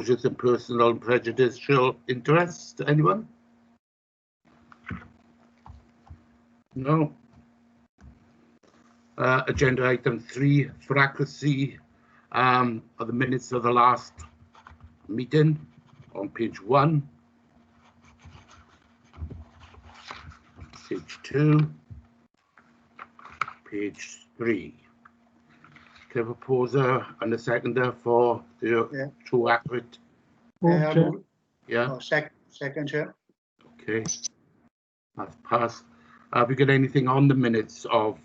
disclosures and personal and prejudicial interest. Anyone? No. Agenda item 3 for accuracy are the minutes of the last meeting on page 1, page 2, page 3. Can I propose and a seconder for the true accurate? Yeah. Oh, second, Chair. Okay. That's passed. Have we got anything on the minutes of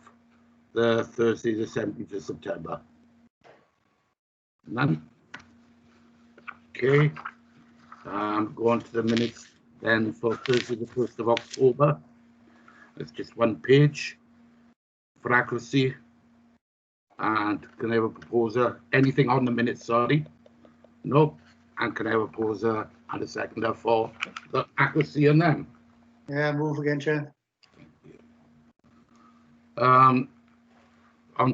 the Thursday, the 17th of September? None. Okay. Go on to the minutes then for Thursday, the 1st of October. It's just one page for accuracy. And can I have a proposer? Anything on the minutes, sorry? No. And can I have a proposer and a seconder for the accuracy on them? Yeah, move again, Chair. On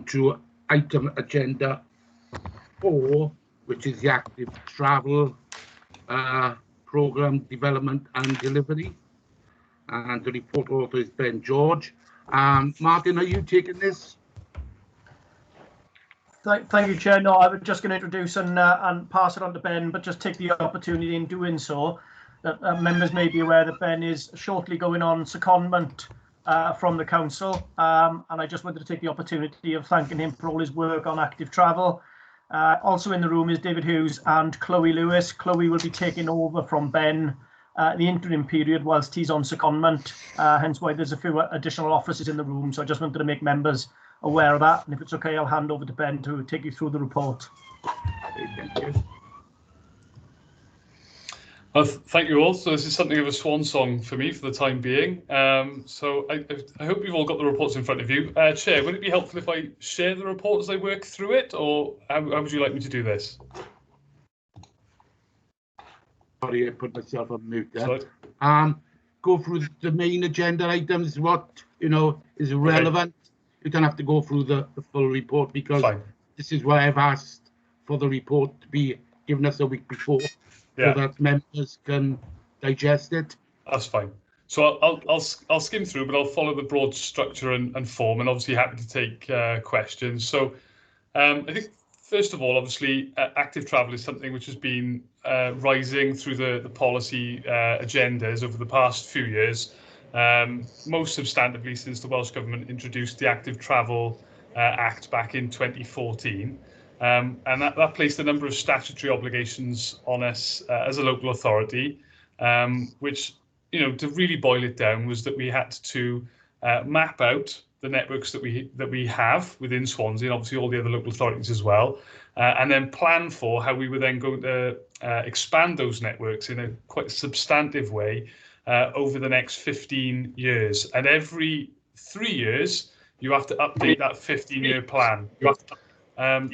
to item agenda 4, which is the active travel programme development and delivery. And the report author is Ben George. Martin, are you taking this? Thank you, Chair. No, I was just going to introduce and pass it on to Ben, but just take the opportunity in doing so that members may be aware that Ben is shortly going on secondment from the council, and I just wanted to take the opportunity of thanking him for all his work on active travel. Also in the room is David Hughes and Chloe Lewis. Chloe will be taking over from Ben the interim period whilst he's on secondment, hence why there's a few additional officers in the room. So I just wanted to make members aware of that, and if it's okay, I'll hand over to Ben to take you through the report. Thank you. Thank you all. So this is something of a swan song for me for the time being. So I hope you've all got the reports in front of you. Chair, would it be helpful if I share the report as I work through it, or how would you like me to do this? Sorry, I put myself on mute there. Go through the main agenda items, what is relevant. Okay. You don't have to go through the full report, because this is why I've asked for the report to be given us a week before, so that members can digest it. That's fine. So I'll skim through, but I'll follow the broad structure and form, and obviously happy to take questions. So I think first of all, obviously, active travel is something which has been rising through the policy agendas over the past few years. Most substantively since the Welsh Government introduced the Active Travel Act back in 2014. And that placed a number of statutory obligations on us as a local authority, which, to really boil it down, was that we had to map out the networks that we have within Swansea, and obviously all the other local authorities as well, and then plan for how we were then going to expand those networks in a quite substantive way over the next 15 years. And every 3 years, you have to update that 15-year plan.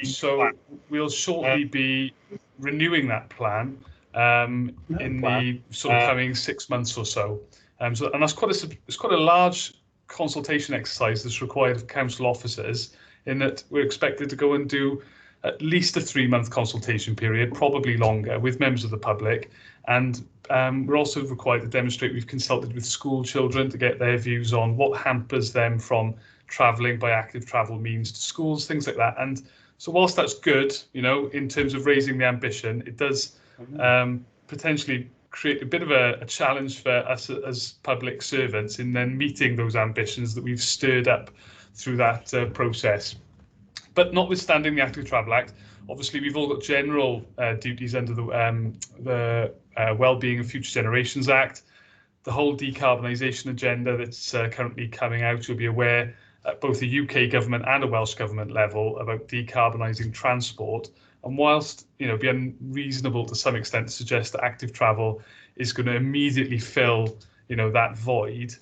So we'll shortly be renewing that plan in the sort of coming 6 months or so. And that's quite a large consultation exercise that's required of council officers, in that we're expected to go and do at least a 3-month consultation period, probably longer, with members of the public. And we're also required to demonstrate we've consulted with school children to get their views on what hampers them from travelling by active travel means to schools, things like that. And so whilst that's good, in terms of raising the ambition, it does potentially create a bit of a challenge for us as public servants in then meeting those ambitions that we've stirred up through that process. But notwithstanding the Active Travel Act, obviously we've all got general duties under the Wellbeing of Future Generations Act, the whole decarbonisation agenda that's currently coming out. You'll be aware at both the UK government and a Welsh government level about decarbonising transport. And whilst it'd be unreasonable to some extent to suggest that active travel is going to immediately fill that void,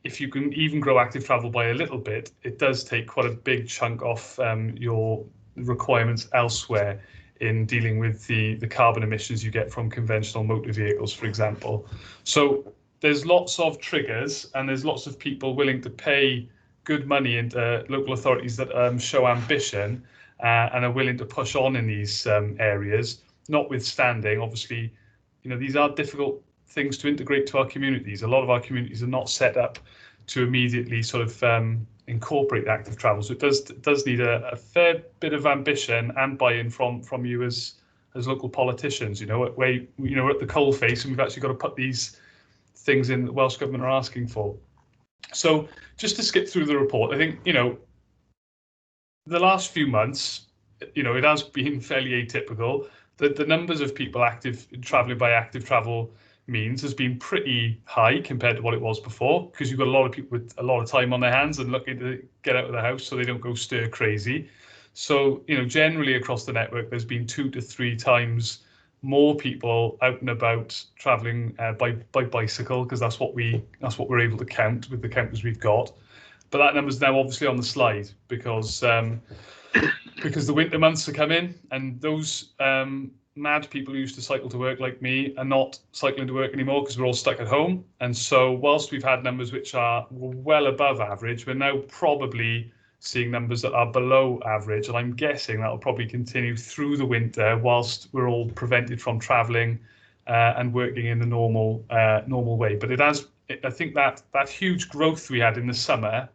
if you can even grow active travel by a little bit, it does take quite a big chunk off your requirements elsewhere in dealing with the carbon emissions you get from conventional motor vehicles, for example. So there's lots of triggers, and there's lots of people willing to pay good money into local authorities that show ambition and are willing to push on in these areas. notwithstanding, obviously, these are difficult things to integrate to our communities. A lot of our communities are not set up to immediately sort of incorporate active travel. So it does need a fair bit of ambition and buy-in from you as local politicians. Where we're at the coalface, and we've actually got to put these things in that Welsh Government are asking for. So just to skip through the report, I think the last few months, it has been fairly atypical. The numbers of people travelling by active travel means has been pretty high compared to what it was before, because you've got a lot of people with a lot of time on their hands and looking to get out of the house so they don't go stir crazy. So, generally across the network, there's been 2 to 3 times more people out and about travelling by bicycle, because that's what we're able to count with the counters we've got. But that number's now obviously on the slide because the winter months are coming, and those mad people who used to cycle to work like me are not cycling to work anymore because we're all stuck at home. And so whilst we've had numbers which are well above average, we're now probably seeing numbers that are below average, and I'm guessing that will probably continue through the winter whilst we're all prevented from travelling and working in the normal way. But I think that huge growth we had in the summer,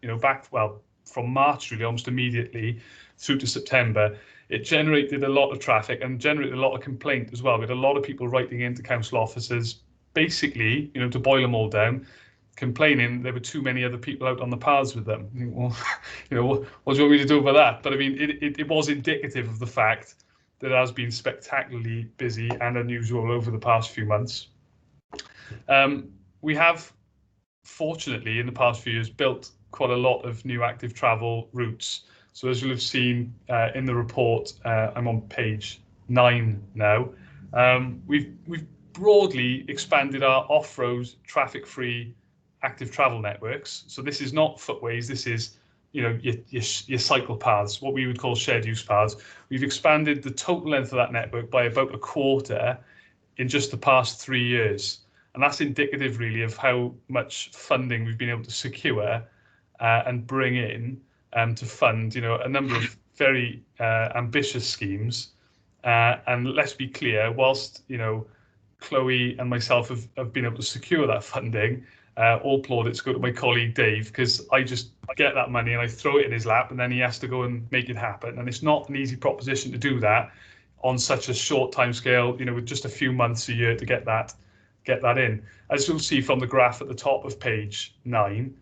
from March really almost immediately through to September, it generated a lot of traffic and generated a lot of complaint as well. We had a lot of people writing into council offices, basically, to boil them all down, complaining there were too many other people out on the paths with them. I think, well, what do you want me to do about that? But I mean, it was indicative of the fact that it has been spectacularly busy and unusual over the past few months. We have, fortunately, in the past few years, built quite a lot of new active travel routes. So as you'll have seen in the report, I'm on page 9 now. We've broadly expanded our off-road traffic-free active travel networks. So this is not footways. This is your cycle paths, what we would call shared use paths. We've expanded the total length of that network by about a quarter in just the past 3 years. And that's indicative really of how much funding we've been able to secure and bring in to fund, a number of very ambitious schemes. And let's be clear, whilst, Chloe and myself have been able to secure that funding, all plaudits go to my colleague Dave, because I just get that money and I throw it in his lap, and then he has to go and make it happen. And it's not an easy proposition to do that on such a short time scale, with just a few months a year to get that in. As you'll see from the graph at the top of page 9,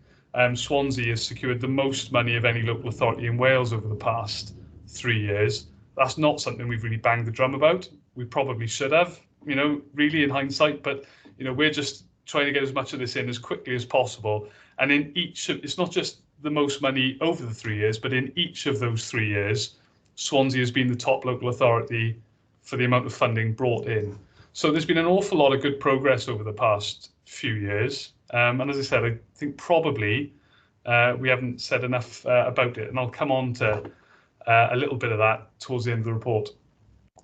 Swansea has secured the most money of any local authority in Wales over the past 3 years. That's not something we've really banged the drum about. We probably should have, really in hindsight, but, we're just trying to get as much of this in as quickly as possible. And in it's not just the most money over the 3 years, but in each of those 3 years, Swansea has been the top local authority for the amount of funding brought in. So there's been an awful lot of good progress over the past few years. And as I said, I think probably we haven't said enough about it, and I'll come on to a little bit of that towards the end of the report.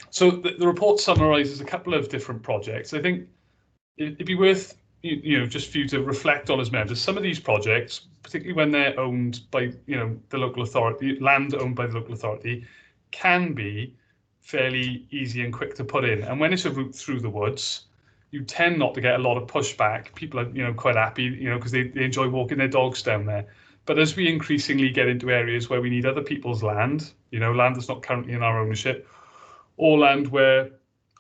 So the report summarises a couple of different projects. I think it'd be worth just for you to reflect on as members. Some of these projects, particularly when they're owned by the local authority, land owned by the local authority, can be fairly easy and quick to put in. And when it's a route through the woods, you tend not to get a lot of pushback. People are, quite happy, because they enjoy walking their dogs down there. But as we increasingly get into areas where we need other people's land, land that's not currently in our ownership, or land where,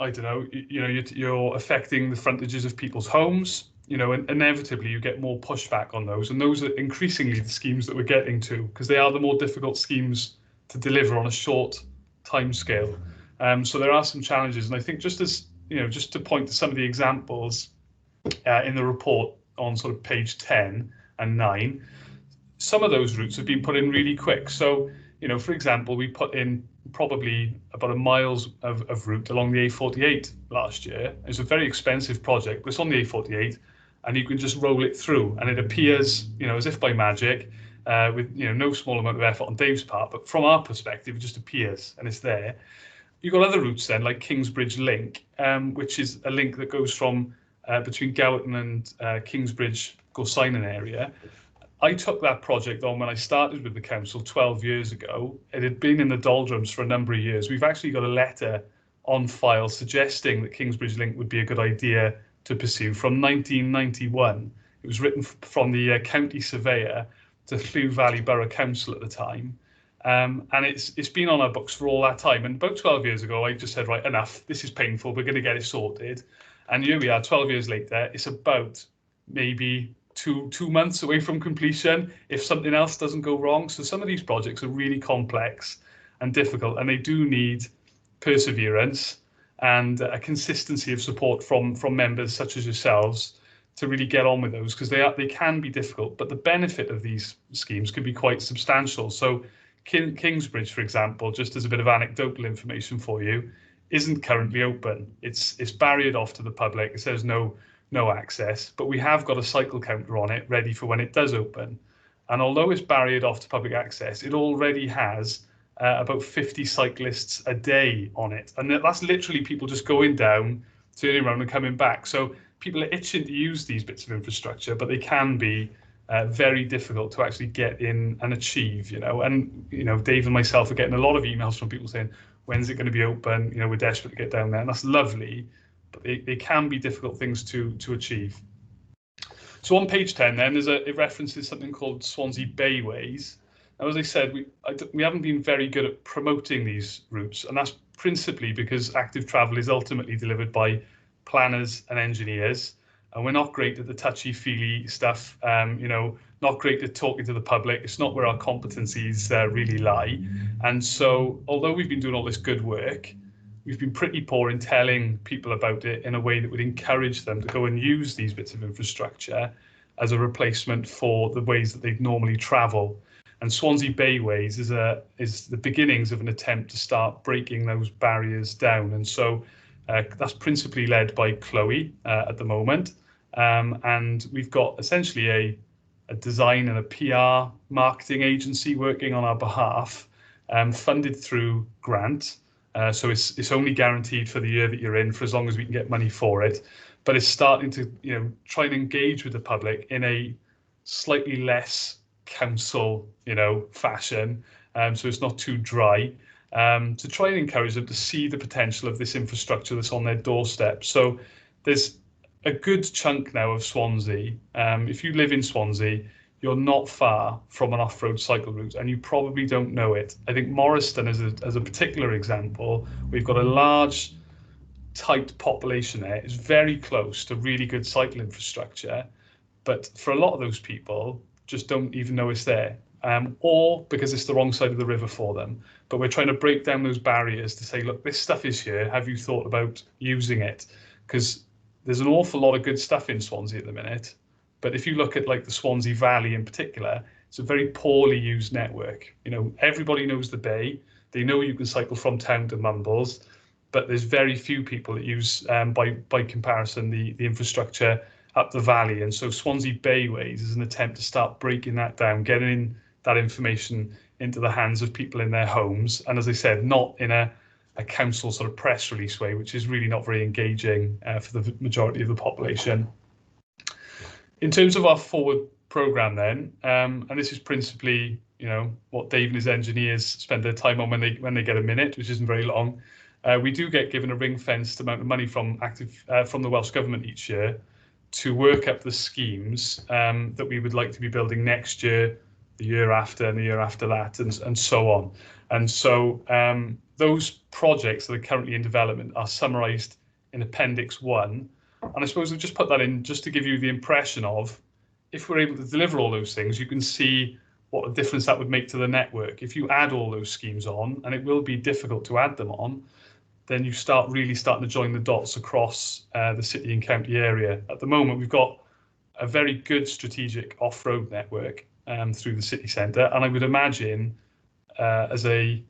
I don't know, you're affecting the frontages of people's homes, and inevitably you get more pushback on those. And those are increasingly the schemes that we're getting to, because they are the more difficult schemes to deliver on a short time scale. So there are some challenges. And I think just to point to some of the examples in the report on sort of page 10 and 9, some of those routes have been put in really quick. So, for example, we put in probably about a miles of route along the A48 last year. It's a very expensive project, but it's on the A48, and you can just roll it through, and it appears, as if by magic, with no small amount of effort on Dave's part. But from our perspective, it just appears and it's there. You've got other routes then, like Kingsbridge Link, which is a link that goes from between Gowerton and Kingsbridge, Gorsinan area. I took that project on when I started with the council 12 years ago. It had been in the doldrums for a number of years. We've actually got a letter on file suggesting that Kingsbridge Link would be a good idea to pursue from 1991. It was written from the county surveyor to Llyw Valley Borough Council at the time. And it's been on our books for all that time. And about 12 years ago, I just said, right, enough. This is painful. We're going to get it sorted. And here we are, 12 years later. It's about maybe two months away from completion if something else doesn't go wrong. So some of these projects are really complex and difficult, and they do need perseverance and a consistency of support from members such as yourselves to really get on with those, because they can be difficult, but the benefit of these schemes can be quite substantial. So Kingsbridge, for example, just as a bit of anecdotal information for you, isn't currently open. It's barriered off to the public. It says no access, but we have got a cycle counter on it ready for when it does open. And although it's barriered off to public access, it already has about 50 cyclists a day on it. And that's literally people just going down, turning around and coming back. So people are itching to use these bits of infrastructure, but they can be very difficult to actually get in and achieve, And, Dave and myself are getting a lot of emails from people saying, when's it going to be open? We're desperate to get down there. And that's lovely, but they can be difficult things to achieve. So on page 10, then, it references something called Swansea Bayways. Now, as I said, we haven't been very good at promoting these routes, and that's principally because active travel is ultimately delivered by planners and engineers, and we're not great at the touchy-feely stuff, not great at talking to the public. It's not where our competencies really lie. And so, although we've been doing all this good work, we've been pretty poor in telling people about it in a way that would encourage them to go and use these bits of infrastructure as a replacement for the ways that they'd normally travel. And Swansea Bayways is the beginnings of an attempt to start breaking those barriers down. And so that's principally led by Chloe at the moment. And we've got essentially a design and a PR marketing agency working on our behalf, funded through grant. So it's only guaranteed for the year that you're in, for as long as we can get money for it. But it's starting to try and engage with the public in a slightly less council fashion, so it's not too dry, to try and encourage them to see the potential of this infrastructure that's on their doorstep. So there's a good chunk now of Swansea. If you live in Swansea, you're not far from an off-road cycle route, and you probably don't know it. I think Morriston as a particular example, we've got a large, tight population there. It's very close to really good cycle infrastructure, but for a lot of those people, just don't even know it's there, or because it's the wrong side of the river for them. But we're trying to break down those barriers to say, look, this stuff is here. Have you thought about using it? Because there's an awful lot of good stuff in Swansea at the minute. But if you look at like the Swansea Valley in particular, it's a very poorly used network. Everybody knows the bay. They know you can cycle from town to Mumbles, but there's very few people that use, by comparison, the infrastructure up the valley. And so Swansea Bayways is an attempt to start breaking that down, getting that information into the hands of people in their homes. And as I said, not in a council sort of press release way, which is really not very engaging for the majority of the population. In terms of our forward programme then, and this is principally, what Dave and his engineers spend their time on when they get a minute, which isn't very long. We do get given a ring-fenced amount of money from the Welsh Government each year to work up the schemes that we would like to be building next year, the year after, and the year after that, and so on. And so those projects that are currently in development are summarised in Appendix 1. And I suppose I've just put that in just to give you the impression of, if we're able to deliver all those things, you can see what a difference that would make to the network. If you add all those schemes on, and it will be difficult to add them on, then you starting to join the dots across the city and county area. At the moment, we've got a very good strategic off-road network through the city centre, and I would imagine as an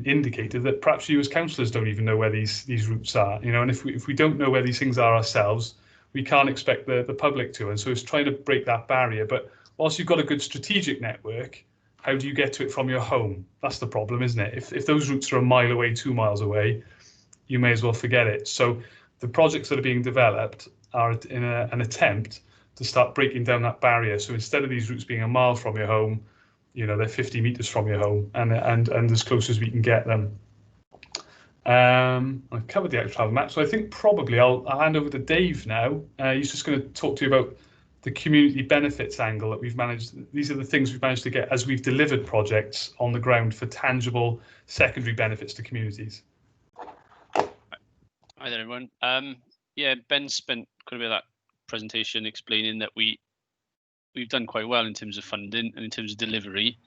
indicator that perhaps you as councillors don't even know where these routes are. And if we don't know where these things are ourselves, we can't expect the public to. And so it's trying to break that barrier. But whilst you've got a good strategic network, how do you get to it from your home? That's the problem, isn't it? If those routes are a mile away, 2 miles away, you may as well forget it. So the projects that are being developed are in an attempt to start breaking down that barrier. So instead of these routes being a mile from your home, they're 50 metres from your home and as close as we can get them. I've covered the active travel map, so I think probably I'll hand over to Dave now. He's just going to talk to you about the community benefits angle that we've managed. These are the things we've managed to get as we've delivered projects on the ground for tangible secondary benefits to communities. Hi there, everyone. Yeah, Ben spent quite a bit of that presentation explaining that we've done quite well in terms of funding and in terms of delivery.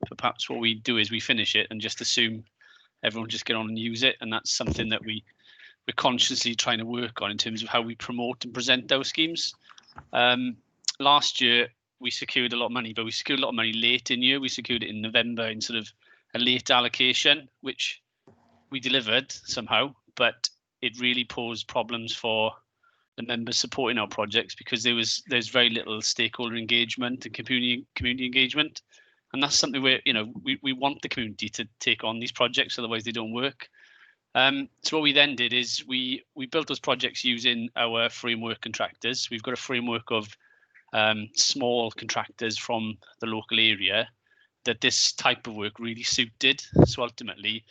But perhaps what we do is we finish it and just assume everyone just get on and use it, and that's something that we're consciously trying to work on in terms of how we promote and present those schemes. Last year we secured a lot of money, but we secured a lot of money late in year. We secured it in November in sort of a late allocation, which we delivered somehow, but it really posed problems for the members supporting our projects because there's very little stakeholder engagement and community engagement, and that's something where we want the community to take on these projects, otherwise they don't work. So what we then did is we built those projects using our framework contractors. We've got a framework of small contractors from the local area that this type of work really suited. So ultimately,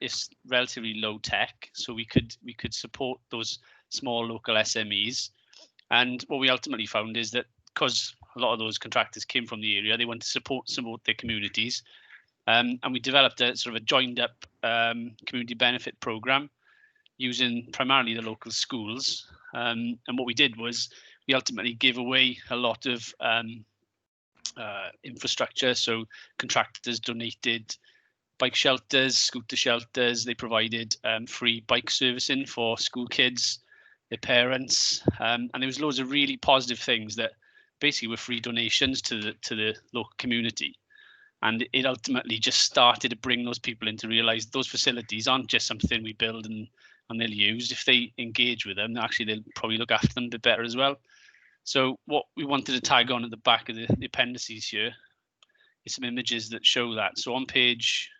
it's relatively low tech, so we could support those small local SMEs. And what we ultimately found is that because a lot of those contractors came from the area, they want to support their communities. And we developed a sort of a joined up community benefit program using primarily the local schools. And what we did was we ultimately gave away a lot of infrastructure. So contractors donated bike shelters, scooter shelters. They provided free bike servicing for school kids, their parents, and there was loads of really positive things that basically were free donations to the local community. And it ultimately just started to bring those people in to realise those facilities aren't just something we build and they'll use. If they engage with them, actually they'll probably look after them a bit better as well. So what we wanted to tag on at the back of the appendices here is some images that show that. So on page,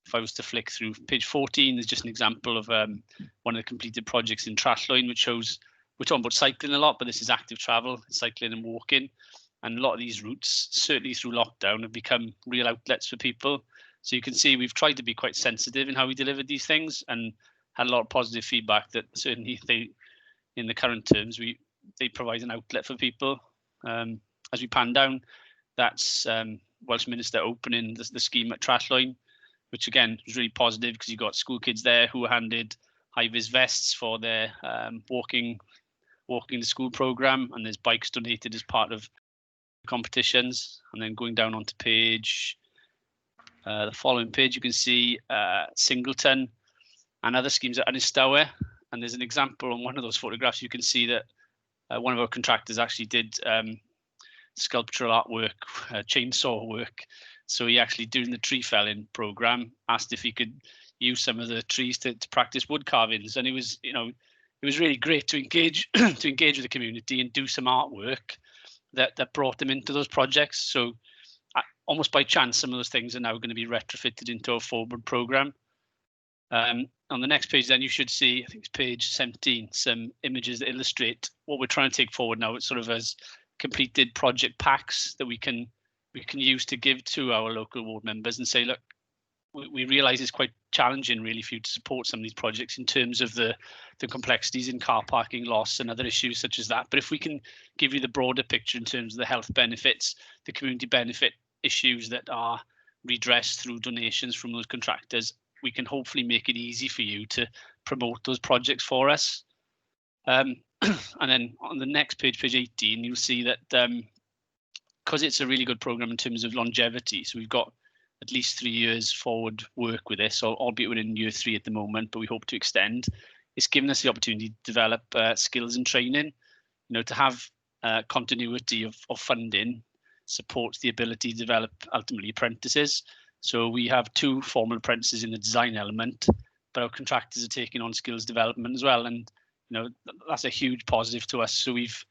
if I was to flick through page 14, there's just an example of one of the completed projects in Trashloyne, which shows, we're talking about cycling a lot, but this is active travel, cycling and walking. And a lot of these routes, certainly through lockdown, have become real outlets for people. So you can see we've tried to be quite sensitive in how we delivered these things and had a lot of positive feedback that certainly in the current terms, they provide an outlet for people. As we pan down, that's Welsh Minister opening the scheme at Trashloyne, which again was really positive because you got school kids there who were handed high-vis vests for their walking the school programme, and there's bikes donated as part of competitions. And then going down onto page, the following page, you can see Singleton and other schemes at Anistawe. And there's an example on one of those photographs. You can see that one of our contractors actually did sculptural artwork, chainsaw work. So he actually, during the tree felling program, asked if he could use some of the trees to practice wood carvings. And it was really great to engage with the community and do some artwork that brought them into those projects. So almost by chance, some of those things are now going to be retrofitted into a forward program. On the next page, then you should see, I think it's page 17, some images that illustrate what we're trying to take forward now. It's sort of as completed project packs that we can use to give to our local ward members and say, look, we realise it's quite challenging really for you to support some of these projects in terms of the complexities in car parking loss and other issues such as that. But if we can give you the broader picture in terms of the health benefits, the community benefit issues that are redressed through donations from those contractors, we can hopefully make it easy for you to promote those projects for us. And then on the next page, page 18, you'll see that because it's a really good program in terms of longevity, so we've got at least 3 years forward work with this, albeit we're in year 3 at the moment, but we hope to extend. It's given us the opportunity to develop skills and training. To have continuity of funding supports the ability to develop ultimately apprentices. So we have 2 formal apprentices in the design element, but our contractors are taking on skills development as well, and that's a huge positive to us. So we've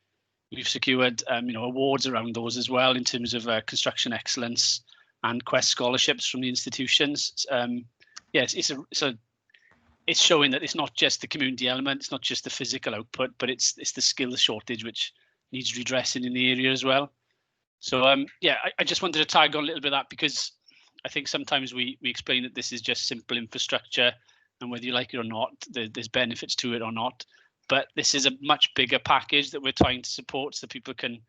secured awards around those as well in terms of construction excellence and Quest scholarships from the institutions. Yes, it's showing that it's not just the community element, it's not just the physical output, but it's the skills shortage which needs redressing in the area as well. So I just wanted to tag on a little bit of that because I think sometimes we explain that this is just simple infrastructure and whether you like it or not, there's benefits to it or not. But this is a much bigger package that we're trying to support, so that people can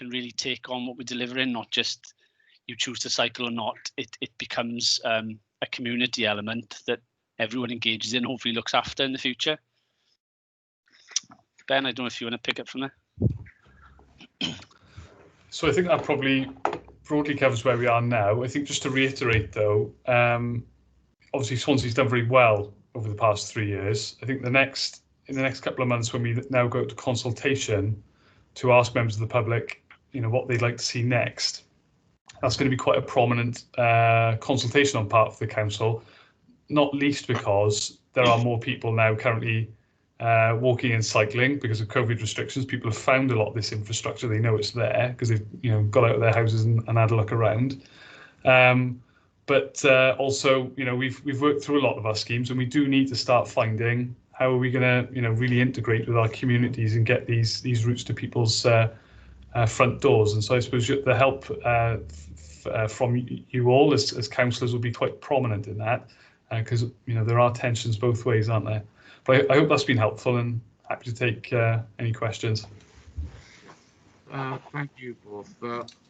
really take on what we're delivering, not just you choose to cycle or not. It becomes a community element that everyone engages in, hopefully looks after in the future. Ben, I don't know if you want to pick up from there. So I think that probably broadly covers where we are now. I think just to reiterate though, obviously Swansea's done very well over the past 3 years. I think in the next couple of months, when we now go to consultation to ask members of the public, what they'd like to see next, that's going to be quite a prominent consultation on part of the council, not least because there are more people now currently walking and cycling because of COVID restrictions. People have found a lot of this infrastructure. They know it's there because they've got out of their houses and had a look around. But also, we've worked through a lot of our schemes, and we do need to start finding how are we going to, really integrate with our communities and get these routes to people's front doors. And so I suppose the help from you all as councillors will be quite prominent in that, because there are tensions both ways, aren't there? But I hope that's been helpful, and happy to take any questions. Thank you both.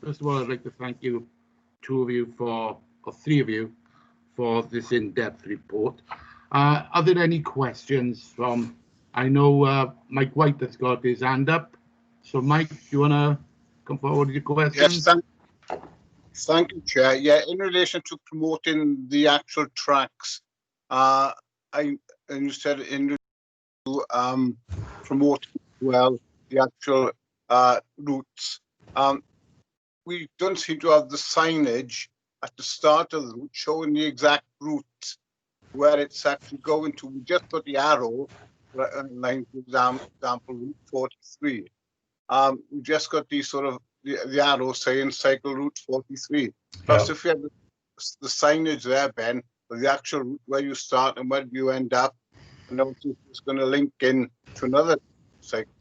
First of all, I'd like to thank you, three of you, for this in-depth report. Are there any questions from? I know Mike White has got his hand up. So, Mike, do you want to come forward with your questions? Yes, thank you, Chair. Yeah, in relation to promoting the actual tracks, and you said in to promote well the actual routes. We don't seem to have the signage at the start of the route showing the exact route where it's actually going to. We just got the arrow, like for example, Route 43. We just got the sort of the arrow saying cycle Route 43. Plus, if you have the signage there, Ben, for the actual route where you start and where you end up, and obviously it's going to link in to another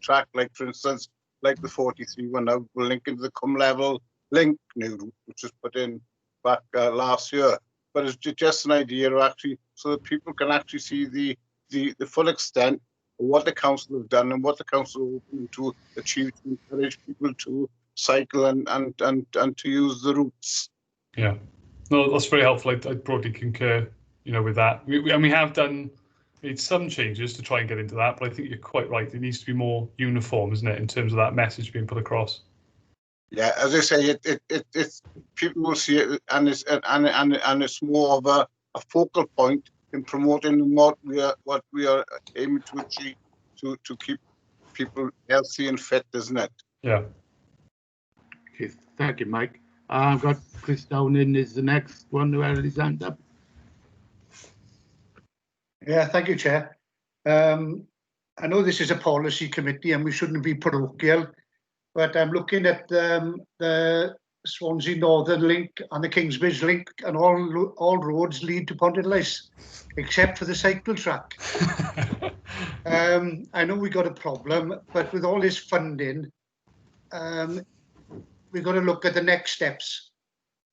track, like for instance, like the 43 one now will link into the Cum Level Link new route, which was put in back last year. But it's just an idea of actually, so that people can actually see the full extent of what the council have done and what the council are hoping to achieve to encourage people to cycle and to use the routes. Yeah, no, that's very helpful. I broadly concur, with that. We have made some changes to try and get into that, but I think you're quite right. It needs to be more uniform, isn't it, in terms of that message being put across? Yeah, as I say, it's people will see it, and it's more of a focal point in promoting what we are aiming to achieve to keep people healthy and fit, isn't it? Yeah. Okay, thank you, Mike. I've got Chris Downing is the next one who had his hand up. Yeah, thank you, Chair. I know this is a policy committee and we shouldn't be parochial, but I'm looking at the Swansea Northern Link and the Kingsbridge Link, and all roads lead to Pontypridd, except for the cycle track. I know we got a problem, but with all this funding, we've got to look at the next steps.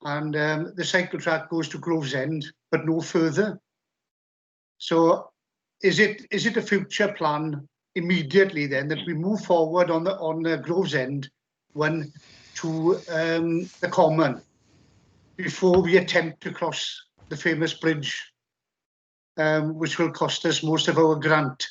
And the cycle track goes to Gravesend, but no further. So is it a future plan immediately then that we move forward on the Gravesend one to the Common before we attempt to cross the famous bridge, which will cost us most of our grant?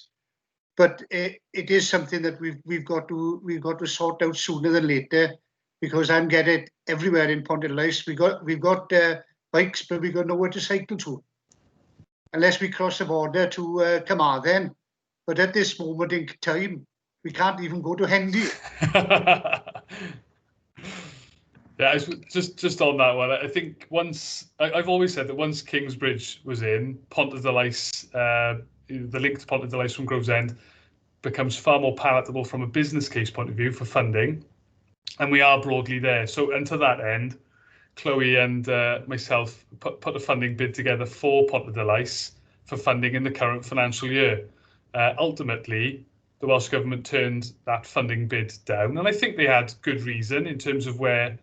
But it is something that we've got to sort out sooner than later, because I'm getting it everywhere in Pontypridd. We've got bikes, but we've got nowhere to cycle to, unless we cross the border to Carmarthen. But at this moment in time, we can't even go to Hendy. Yeah, just on that one, I think I've always said that once Kingsbridge was in, Pontypridd, the link to Pontypridd from Gravesend becomes far more palatable from a business case point of view for funding, and we are broadly there. So, and to that end, Chloe and myself put a funding bid together for Pontypridd for funding in the current financial year. Ultimately, the Welsh Government turned that funding bid down, and I think they had good reason in terms of where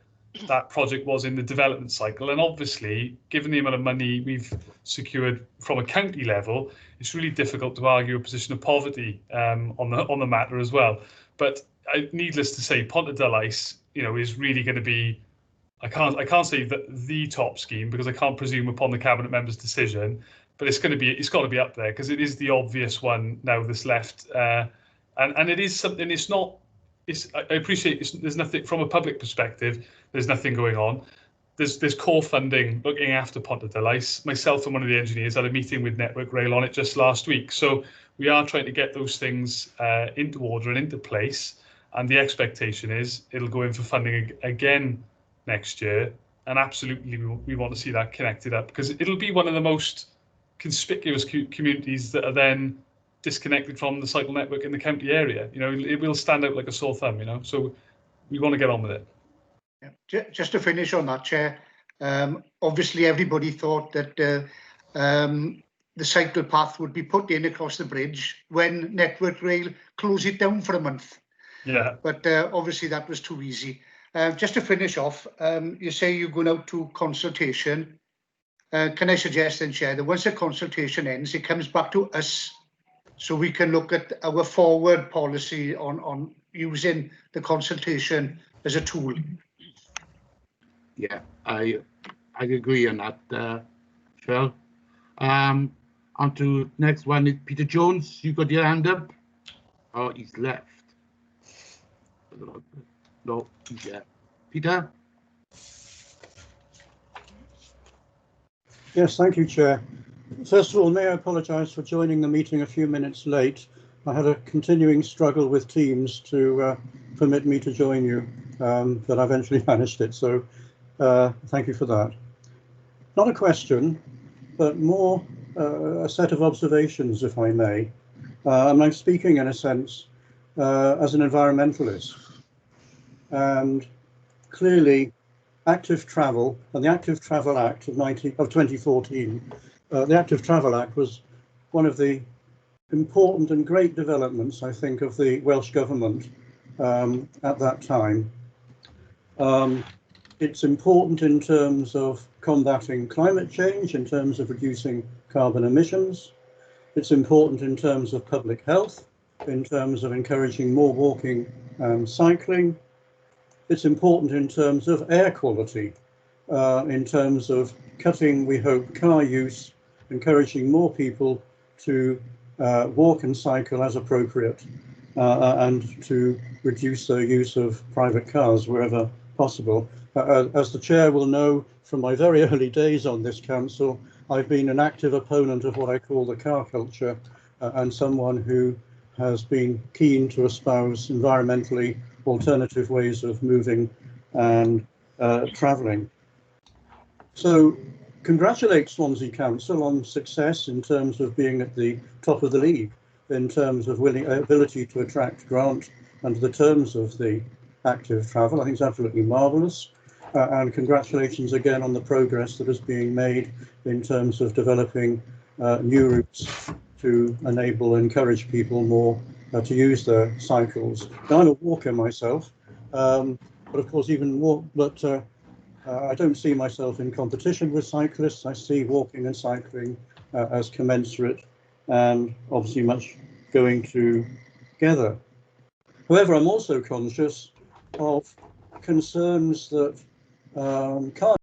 that project was in the development cycle. And obviously, given the amount of money we've secured from a county level, it's really difficult to argue a position of poverty on the matter as well. But needless to say, Ponta del Ice, is really going to be, I can't say the top scheme because I can't presume upon the cabinet member's decision, but it's got to be up there because it is the obvious one now that's left, and it is something. I appreciate there's nothing from a public perspective. There's nothing going on. There's core funding looking after Ponta del Ice. Myself and one of the engineers had a meeting with Network Rail on it just last week. So we are trying to get those things into order and into place. And the expectation is it'll go in for funding again next year. And absolutely, we want to see that connected up because it'll be one of the most conspicuous communities that are then disconnected from the cycle network in the county area. It will stand out like a sore thumb. So we want to get on with it. Yeah. Just to finish on that, Chair, obviously everybody thought that the cycle path would be put in across the bridge when Network Rail closed it down for a month. Yeah. But obviously that was too easy. Just to finish off, you say you're going out to consultation. Can I suggest then, Chair, that once the consultation ends, it comes back to us so we can look at our forward policy on using the consultation as a tool. Yeah, I agree on that, Phil. On to next one is Peter Jones. You got your hand up? Oh, he's left. No, he's there. Peter? Yes, thank you, Chair. First of all, may I apologise for joining the meeting a few minutes late. I had a continuing struggle with Teams to permit me to join you, but I eventually managed it, so thank you for that. Not a question, but more a set of observations, if I may. And I'm speaking, in a sense, as an environmentalist. And clearly, active travel and the Active Travel Act of 2014, the Active Travel Act was one of the important and great developments, I think, of the Welsh Government at that time. It's important in terms of combating climate change, in terms of reducing carbon emissions. It's important in terms of public health, in terms of encouraging more walking and cycling. It's important in terms of air quality, in terms of cutting, we hope, car use, encouraging more people to walk and cycle as appropriate, and to reduce their use of private cars wherever possible. As the Chair will know from my very early days on this council, I've been an active opponent of what I call the car culture, and someone who has been keen to espouse environmentally alternative ways of moving and travelling. So congratulate Swansea Council on success in terms of being at the top of the league, in terms of ability to attract grant under the terms of the active travel. I think it's absolutely marvellous. And congratulations again on the progress that is being made in terms of developing new routes to enable and encourage people more to use their cycles. Now, I'm a walker myself, but of course even more, but I don't see myself in competition with cyclists. I see walking and cycling as commensurate and obviously much going together. However, I'm also conscious of concerns that can't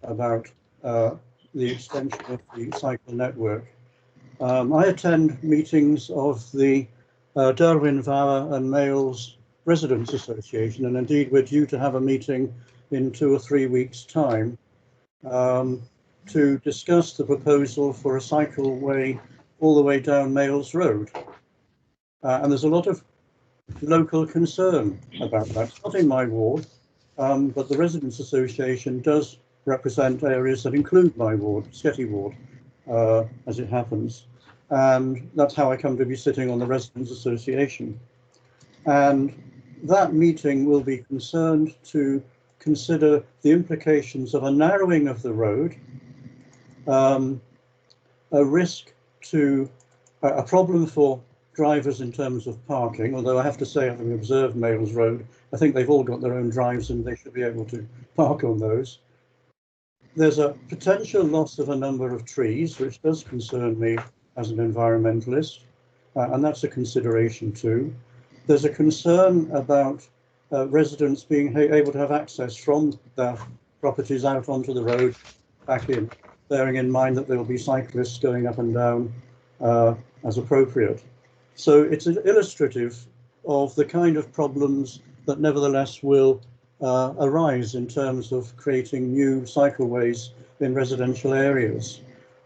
about the extension of the cycle network. I attend meetings of the Derwyn Fawr and Males Residents Association, and indeed we're due to have a meeting in 2 or 3 weeks' time to discuss the proposal for a cycleway all the way down Males Road. And there's a lot of local concern about that. It's not in my ward, but the Residents Association does represent areas that include my ward, Sketty Ward, as it happens. And that's how I come to be sitting on the Residents Association. And that meeting will be concerned to consider the implications of a narrowing of the road, a risk to a problem for drivers in terms of parking, although I have to say, having observed Males Road, I think they've all got their own drives and they should be able to park on those. There's a potential loss of a number of trees, which does concern me as an environmentalist, and that's a consideration too. There's a concern about residents being able to have access from their properties out onto the road, back in, bearing in mind that there will be cyclists going up and down as appropriate. So it's illustrative of the kind of problems that nevertheless will arise in terms of creating new cycleways in residential areas.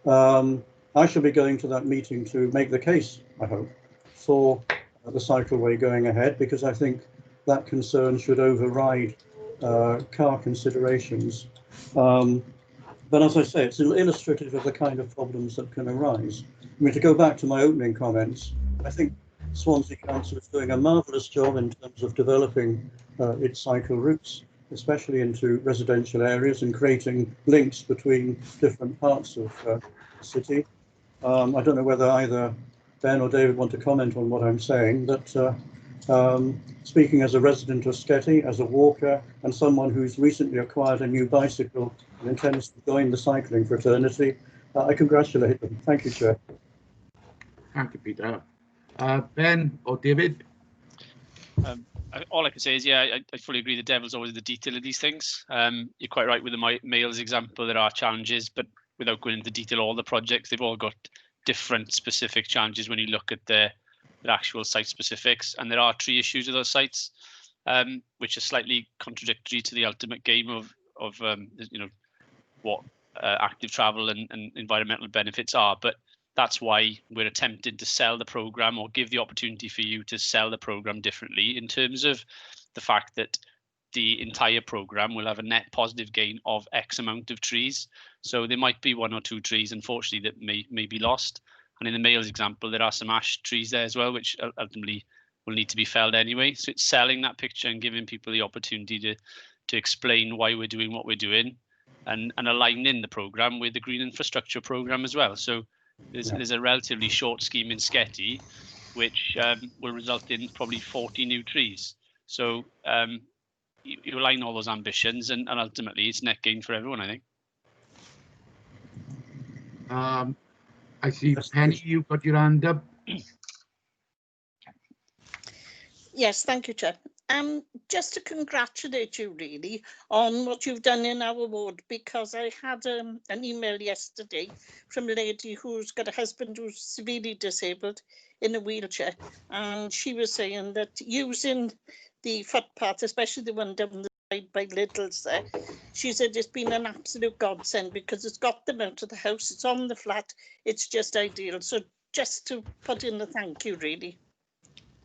I shall be going to that meeting to make the case, I hope, for the cycleway going ahead, because I think that concern should override car considerations. But as I say, it's illustrative of the kind of problems that can arise. I mean, to go back to my opening comments, I think Swansea Council is doing a marvellous job in terms of developing its cycle routes, especially into residential areas, and creating links between different parts of the city. I don't know whether either Ben or David want to comment on what I'm saying, but speaking as a resident of Sketty, as a walker, and someone who's recently acquired a new bicycle and intends to join the cycling fraternity, I congratulate them. Thank you, Chair. Thank you, Peter. Ben or David? All I can say is, yeah, I fully agree. The devil's always in the detail of these things. You're quite right with the Males example. There are challenges, but without going into detail, all the projects, they've all got different specific challenges when you look at the actual site specifics. And there are tree issues with those sites, which are slightly contradictory to the ultimate game of you know, what active travel and environmental benefits are. But that's why we're attempting to sell the program, or give the opportunity for you to sell the program differently, in terms of the fact that the entire program will have a net positive gain of X amount of trees. So there might be 1 or 2 trees, unfortunately, that may be lost. And in the Males example, there are some ash trees there as well, which ultimately will need to be felled anyway. So it's selling that picture and giving people the opportunity to explain why we're doing what we're doing, and aligning the program with the green infrastructure program as well. So there's a relatively short scheme in Sketty, which will result in probably 40 new trees. So you align all those ambitions, and ultimately it's net gain for everyone, I think. I see Penny, you've got your hand up. Yes, thank you, Chair. Just to congratulate you really on what you've done in our ward, because I had an email yesterday from a lady who's got a husband who's severely disabled in a wheelchair, and she was saying that using the footpath, especially the one down the side by Little's there, she said it's been an absolute godsend, because it's got them out of the house, it's on the flat, it's just ideal. So just to put in a thank you, really.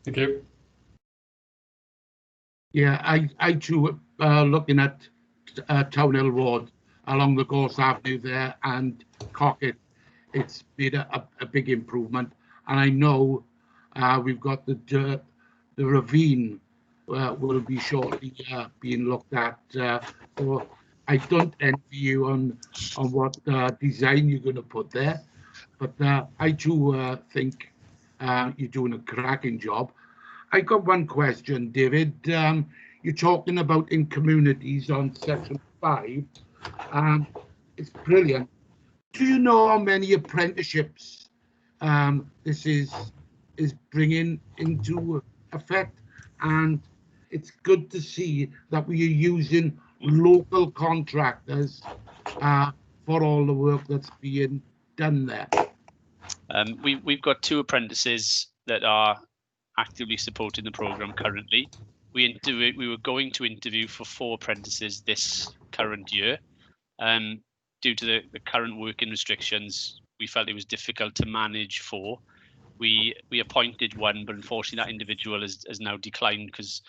Thank you. Yeah, I too, looking at Town Hill Road along the Gorse Avenue there and Cocket, it's been a big improvement. And I know we've got the ravine will be shortly being looked at. So I don't envy you on what design you're going to put there, but I too think you're doing a cracking job. I got one question, David. You're talking about in communities on section 5. It's brilliant. Do you know how many apprenticeships this is bringing into effect? And it's good to see that we are using local contractors for all the work that's being done there. We've got 2 apprentices that are actively supporting the program currently. We were going to interview for 4 apprentices this current year. Due to the current working restrictions, we felt it was difficult to manage 4. We appointed 1, but unfortunately that individual has now declined because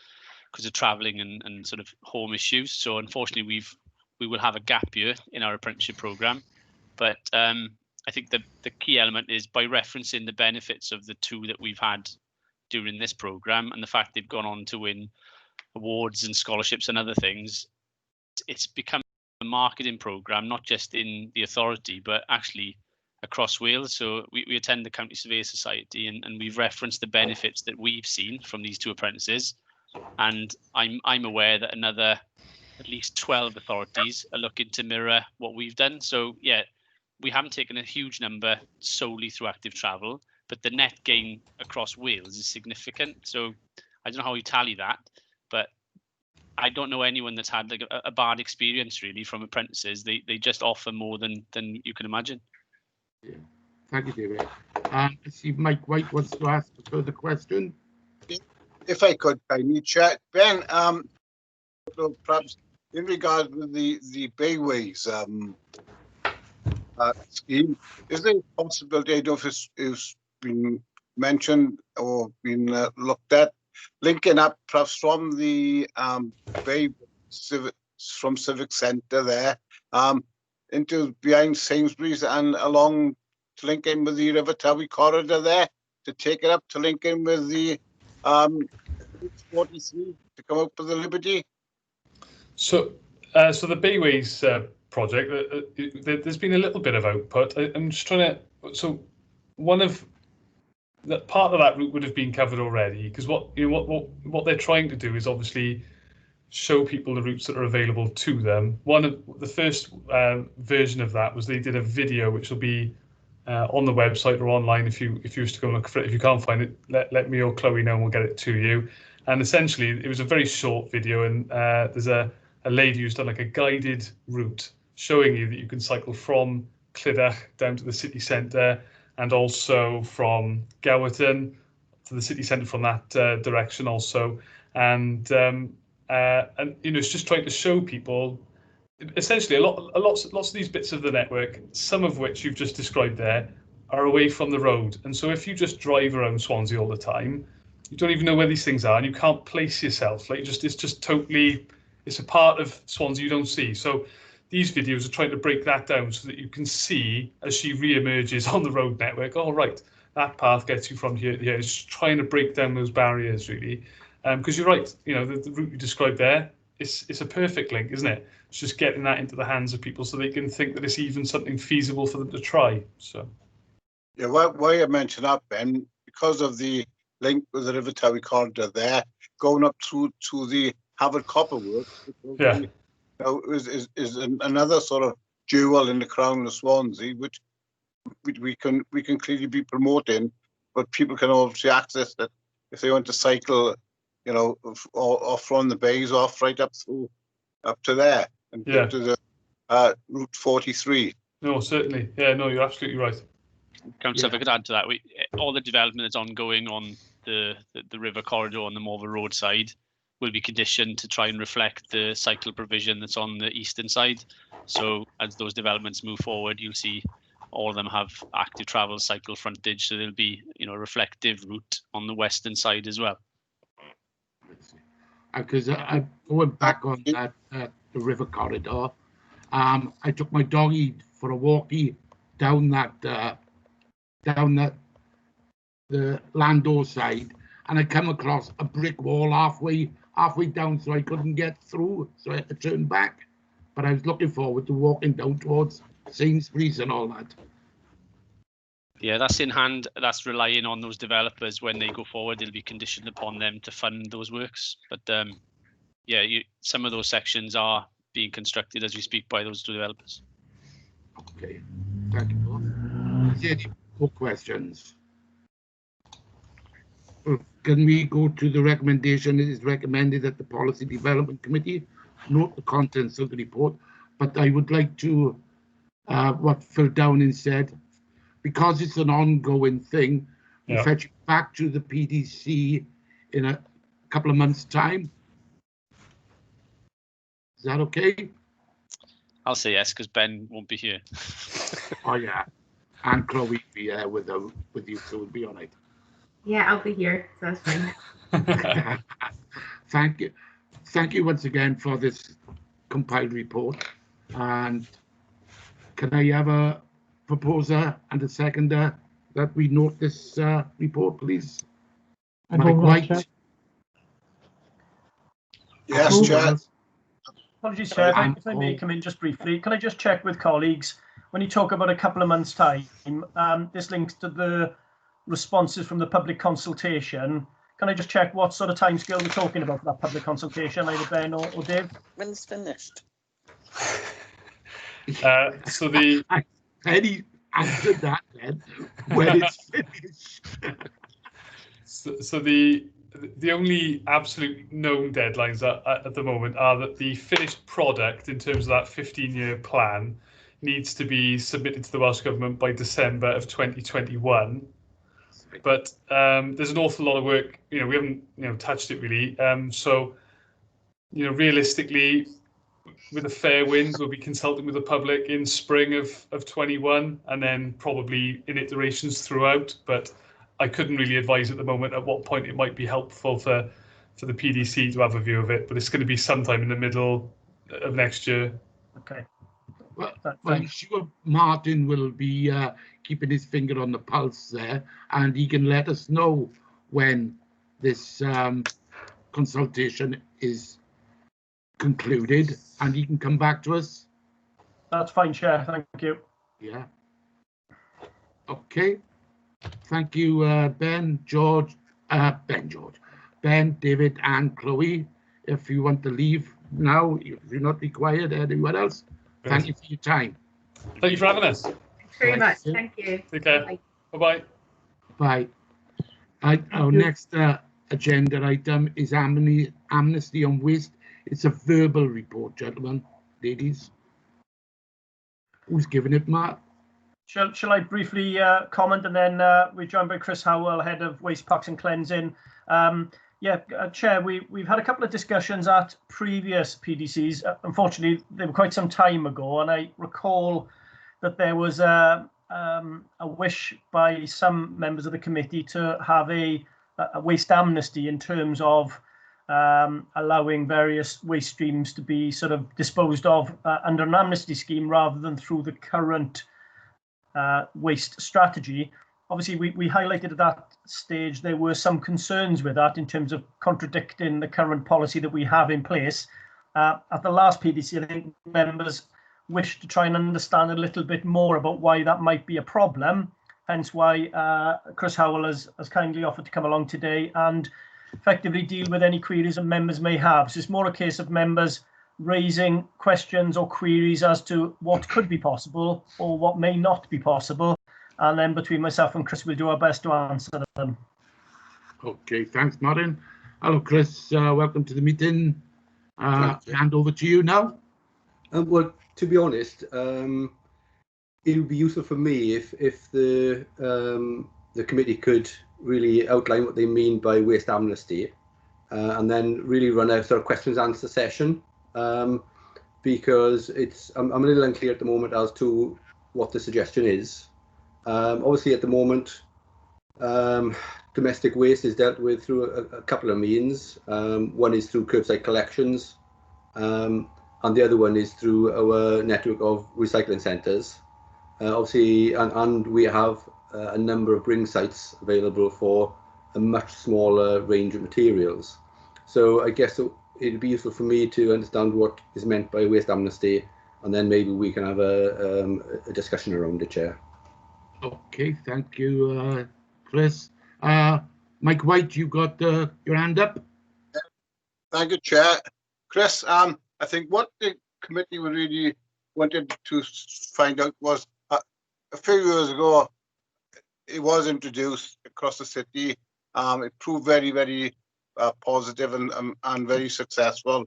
of travelling and sort of home issues. So unfortunately we will have a gap year in our apprenticeship program. But I think the key element is, by referencing the benefits of the 2 that we've had during this program, and the fact they've gone on to win awards and scholarships and other things, it's become a marketing program, not just in the authority, but actually across Wales. So we attend the County Surveyor Society, and we've referenced the benefits that we've seen from these 2 apprentices. And I'm aware that another at least 12 authorities are looking to mirror what we've done. So yeah, we haven't taken a huge number solely through active travel, but the net gain across Wales is significant. So I don't know how you tally that, but I don't know anyone that's had like a bad experience really from apprentices. They just offer more than you can imagine. Yeah. Thank you, David. I see Mike White wants to ask a further question. If I could kindly chat, Ben, perhaps in regard to the bayways scheme, is there a possibility, I don't know if it's been mentioned or been looked at, linking up perhaps from the Bay from Civic Centre there into behind Sainsbury's and along to link in with the River Towie corridor there, to take it up to link in with the 43 to come up with the Liberty? So the Bayways project, there's been a little bit of output. I'm just trying to. So one of the part of that route would have been covered already, because what they're trying to do is obviously show people the routes that are available to them. One of the first version of that was they did a video which will be on the website or online if you wish to go and look for it. If you can't find it, let me or Chloe know and we'll get it to you. And essentially, it was a very short video, and there's a lady who's done like a guided route showing you that you can cycle from Clydach down to the city centre, and also from Gowerton to the city centre from that direction also. And it's just trying to show people essentially lots of these bits of the network, some of which you've just described there, are away from the road. And so if you just drive around Swansea all the time, you don't even know where these things are, and you can't place yourself. It's just totally, it's a part of Swansea you don't see. So these videos are trying to break that down so that you can see as she re-emerges on the road network, oh, right, that path gets you from here to here. It's just trying to break down those barriers, really. Because you're right, the route you described there, it's a perfect link, isn't it? It's just getting that into the hands of people so they can think that it's even something feasible for them to try. So, yeah, why I mentioned that, Ben, because of the link with the River Towie corridor there, going up through to the Havard Copper Works, yeah, is another sort of jewel in the crown of Swansea, which we can clearly be promoting, but people can obviously access it if they want to cycle, or from the bays off right up to there and get to the Route 43. No, certainly. Yeah, no, you're absolutely right. Councillor, if I could add to that, all the development that's ongoing on the river corridor on the Morva Road side will be conditioned to try and reflect the cycle provision that's on the eastern side. So as those developments move forward, you'll see all of them have active travel cycle frontage. So there'll be, a reflective route on the western side as well. Because I went back on that the river corridor. I took my doggy for a walkie down the Landau side, and I come across a brick wall halfway down, so I couldn't get through, so I had to turn back. But I was looking forward to walking down towards Sainsbury's and all that. Yeah, that's in hand. That's relying on those developers. When they go forward, it'll be conditioned upon them to fund those works. But some of those sections are being constructed as we speak by those two developers. Okay, thank you both. Is there any more questions? Can we go to the recommendation? It is recommended that the Policy Development Committee note the contents of the report, but I would like to, what Phil Downing said, because it's an ongoing thing, we fetch it back to the PDC in a couple of months' time. Is that okay? I'll say yes, because Ben won't be here. Oh yeah, and Chloe will be there with you, so we'll be on it. Yeah, I'll be here, so that's fine. Thank you once again for this compiled report. And can I have a proposer and a seconder that we note this report, please? Mike White. Yes, Chair. Apologies, Chair. If I may come in just briefly, can I just check with colleagues? when you talk about a couple of months' time, this links to the responses from the public consultation. Can I just check what sort of timescale we're talking about for that public consultation, either Ben or Dave? When it's finished. So the Eddie answered that then when it's finished. so the only absolute known deadlines at the moment are that the finished product, in terms of that 15-year plan, needs to be submitted to the Welsh Government by December of 2021. But there's an awful lot of work. We haven't touched it really. So realistically, with a fair wind, we'll be consulting with the public in spring of 21, and then probably in iterations throughout. But I couldn't really advise at the moment at what point it might be helpful for the PDC to have a view of it. But it's going to be sometime in the middle of next year. Okay. Well, I'm sure Martin will be keeping his finger on the pulse there, and he can let us know when this consultation is concluded, and he can come back to us. That's fine, Chair. Thank you. Yeah. Okay. Thank you, Ben, David, and Chloe. If you want to leave now, if you're not required, anyone else, thank you for your time. Thank you for having us. Thanks very much. Thank you. Take care. Bye-bye. Bye. Our next agenda item is amnesty on waste. It's a verbal report, gentlemen, ladies. Who's giving it, Mark? Shall I briefly comment, and then we're joined by Chris Howell, Head of Waste Packs and Cleansing. Chair, we've had a couple of discussions at previous PDCs. Unfortunately, they were quite some time ago, and I recall that there was a wish by some members of the committee to have a waste amnesty in terms of allowing various waste streams to be sort of disposed of under an amnesty scheme rather than through the current waste strategy. Obviously, we highlighted at that stage there were some concerns with that in terms of contradicting the current policy that we have in place. At the last PDC, I think members wished to try and understand a little bit more about why that might be a problem, hence why Chris Howell has kindly offered to come along today and effectively deal with any queries that members may have. So it's more a case of members raising questions or queries as to what could be possible or what may not be possible, and then between myself and Chris, we'll do our best to answer them. Okay, thanks, Martin. Hello, Chris. Welcome to the meeting. Hand over to you now. Well, to be honest, it would be useful for me if the committee could really outline what they mean by waste amnesty, and then really run a sort of questions answer session, because I'm a little unclear at the moment as to what the suggestion is. Obviously, at the moment, domestic waste is dealt with through a couple of means. One is through curbside collections, and the other one is through our network of recycling centres. Obviously, and we have a number of bring sites available for a much smaller range of materials. So I guess it'd be useful for me to understand what is meant by waste amnesty, and then maybe we can have a discussion around it, Chair. Okay, thank you, Chris. Mike White, you got your hand up. Thank you, Chair. Chris, I think what the committee really wanted to find out was a few years ago, it was introduced across the city. It proved very, very positive and very successful,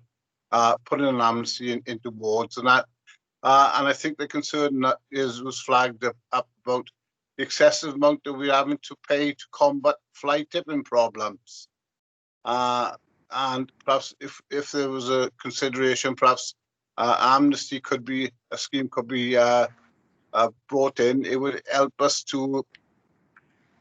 putting an amnesty into wards and that. And I think the concern that was flagged up about the excessive amount that we're having to pay to combat fly tipping problems. And perhaps if there was a consideration, perhaps amnesty could be, a scheme could be brought in. It would help us to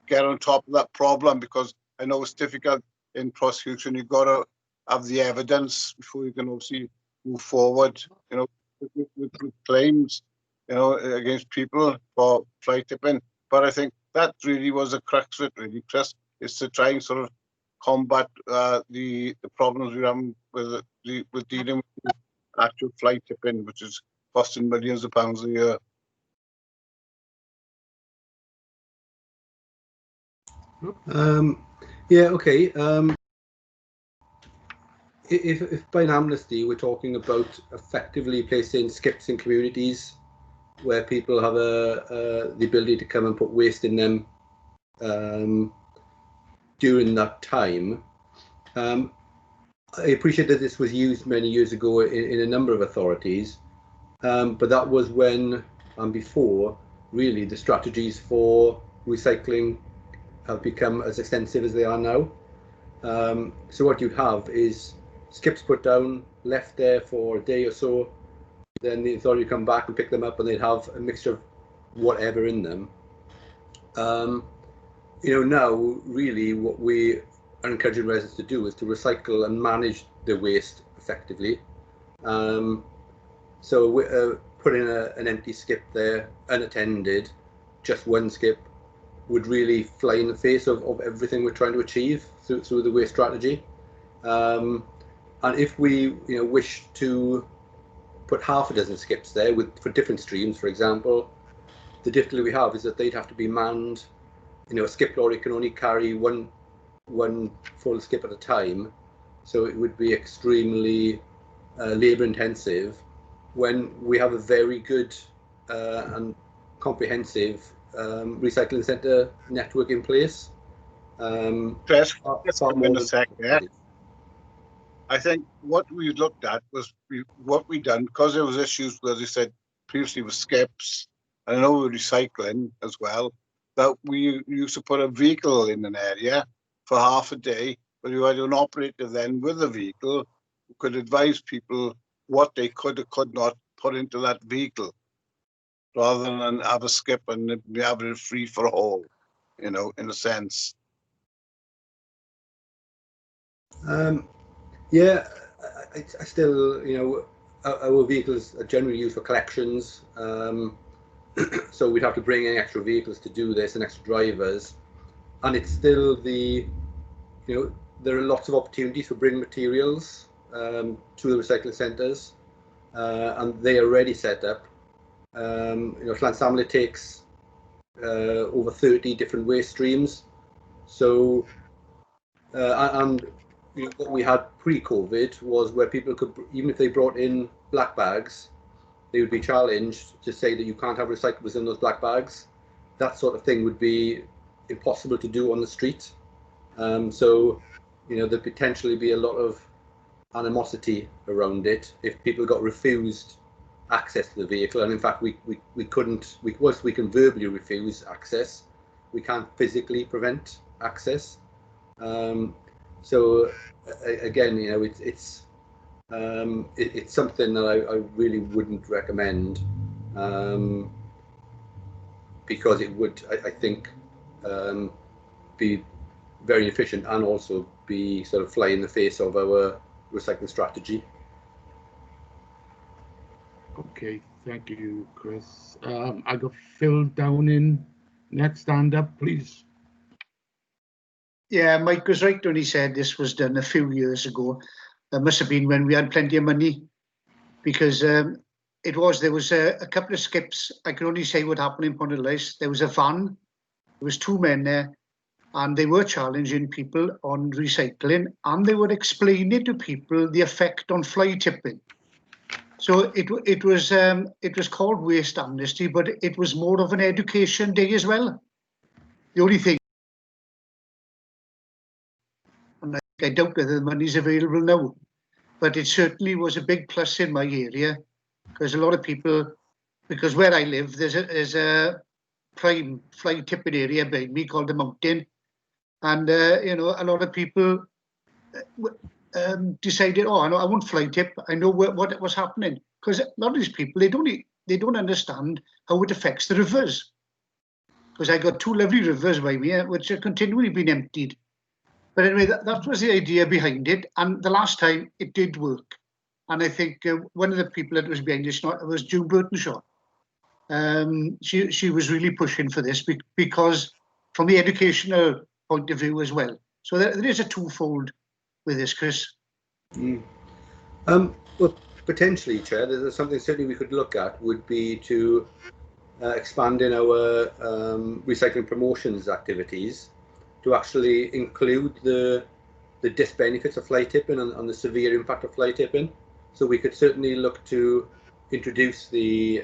get on top of that problem, because I know it's difficult in prosecution. You've got to have the evidence before you can obviously move forward, with claims, against people for fly tipping. But I think that really was the crux of it, really, Chris, is to try and sort of combat the problems we're having with dealing with actual fly tipping, which is costing millions of pounds a year. Yeah, okay. If by an amnesty we're talking about effectively placing skips in communities where people have the ability to come and put waste in them during that time. I appreciate that this was used many years ago in a number of authorities, but that was when and before really the strategies for recycling have become as extensive as they are now. So what you have is skips put down, left there for a day or so, then the authority come back and pick them up, and they'd have a mixture of whatever in them. Now really what we are encouraging residents to do is to recycle and manage their waste effectively. So putting an empty skip there, unattended, just one skip, would really fly in the face of everything we're trying to achieve through the waste strategy. And if we wish to put half a dozen skips there for different streams, for example, the difficulty we have is that they'd have to be manned. A skip lorry can only carry one full skip at a time, so it would be extremely labour intensive when we have a very good and comprehensive recycling centre network in place. Just come in a sec there. I think what we looked at was what we done, because there was issues where they said previously with skips, and I know with recycling as well, that we used to put a vehicle in an area for half a day, but you had an operator then with a vehicle who could advise people what they could or could not put into that vehicle, rather than have a skip and be able to free for all, in a sense. Yeah, I still, our vehicles are generally used for collections. So we'd have to bring in extra vehicles to do this and extra drivers. And it's still there are lots of opportunities for bringing materials to the recycling centres, and they are already set up. Llansamlet takes over 30 different waste streams. So, and what we had pre-COVID was where people could, even if they brought in black bags, they would be challenged to say that you can't have recyclables in those black bags. That sort of thing would be impossible to do on the street. So, there'd potentially be a lot of animosity around it if people got refused access to the vehicle. And in fact, we couldn't, whilst we can verbally refuse access, we can't physically prevent access. So again, it's something that I really wouldn't recommend, because it would, I think, be very efficient and also be sort of fly in the face of our recycling strategy. Okay, thank you, Chris. I got Phil Downing next. Stand up, please. Yeah, Mike was right when he said this was done a few years ago. That must have been when we had plenty of money, because there was a couple of skips. I can only say what happened in Pontylice. There was a van, there was two men there, and they were challenging people on recycling, and they were explaining to people the effect on fly tipping. So it was called Waste Amnesty, but it was more of an education day as well. The only thing, and I doubt whether the money's available now, but it certainly was a big plus in my area, because a lot of people, because where I live, there's a prime fly tipping area behind me called the Mountain, and a lot of people decided, oh, I won't fly tip. I know what was happening, because a lot of these people, they don't understand how it affects the rivers. Because I got two lovely rivers by me, which are continually being emptied. But anyway, that was the idea behind it, and the last time it did work. And I think one of the people that was behind this was June Burtonshaw. She was really pushing for this because from the educational point of view as well. So there is a twofold with this, Chris. Well, potentially, Chair, there's something certainly we could look at would be to expand in our recycling promotions activities. to actually include the disbenefits of fly tipping and the severe impact of fly tipping. So we could certainly look to introduce the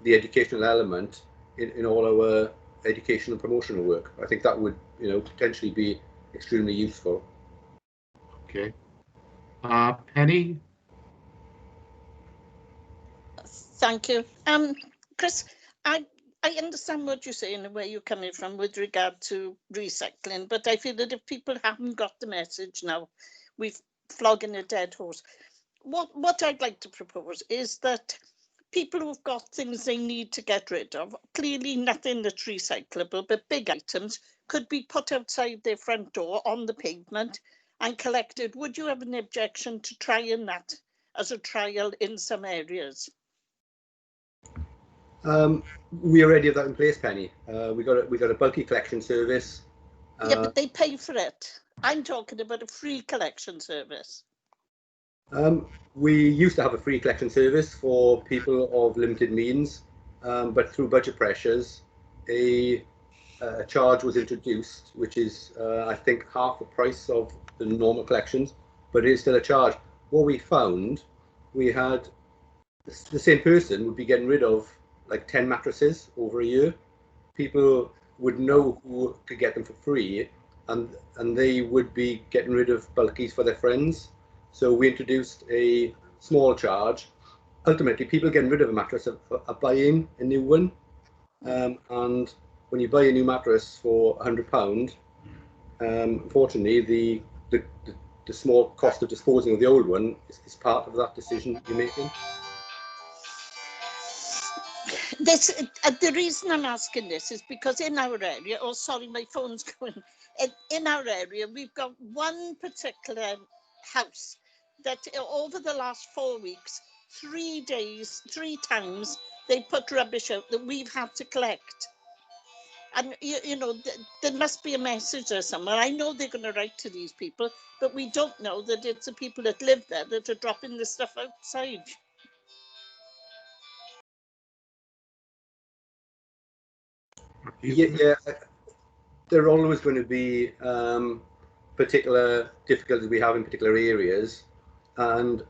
educational element in all our education and promotional work. I think that would, potentially be extremely useful. Okay. Penny? Thank you. Chris, I understand what you're saying and where you're coming from with regard to recycling, but I feel that if people haven't got the message now, we're flogging a dead horse. What I'd like to propose is that people who've got things they need to get rid of, clearly nothing that's recyclable, but big items, could be put outside their front door on the pavement and collected. Would you have an objection to trying that as a trial in some areas? We already have that in place, Penny. We got a bulky collection service. Yeah, but they pay for it. I'm talking about a free collection service. We used to have a free collection service for people of limited means, but through budget pressures, a charge was introduced, which is, I think, half the price of the normal collections, but it is still a charge. What we found, we had the same person would be getting rid of like 10 mattresses over a year. People would know who could get them for free, and they would be getting rid of bulkies for their friends. So we introduced a small charge. Ultimately, people getting rid of a mattress are buying a new one. And when you buy a new mattress for £100, unfortunately, the small cost of disposing of the old one is part of that decision you're making. The reason I'm asking this is because in our area, oh sorry, my phone's going. In our area, we've got one particular house that over the last 4 weeks, 3 times, they put rubbish out that we've had to collect. And, there must be a message there somewhere. I know they're going to write to these people, but we don't know that it's the people that live there that are dropping the stuff outside. Yeah, there are always going to be particular difficulties we have in particular areas, and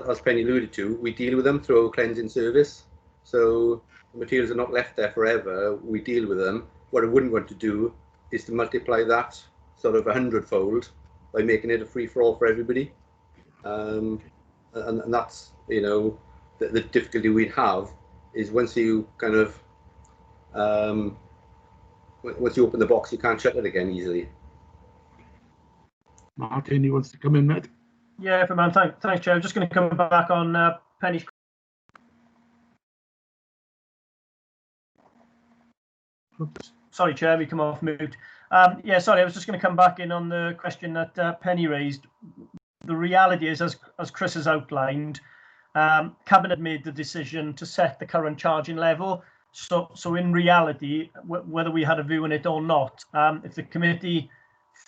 as Penny alluded to, we deal with them through our cleansing service. So the materials are not left there forever. We deal with them. What I wouldn't want to do is to multiply that sort of 100-fold by making it a free-for-all for everybody, and that's the difficulty we'd have is once you kind of once you open the box, you can't shut it again easily. Martin, you wants to come in, mate? Yeah, man. Thanks, Chair. I'm just going to come back on Penny's. Oops. Sorry, Chair, we come off mute. Yeah, sorry, I was just going to come back in on the question that Penny raised. The reality is, as Chris has outlined, Cabinet made the decision to set the current charging level. So in reality, whether we had a view on it or not, if the committee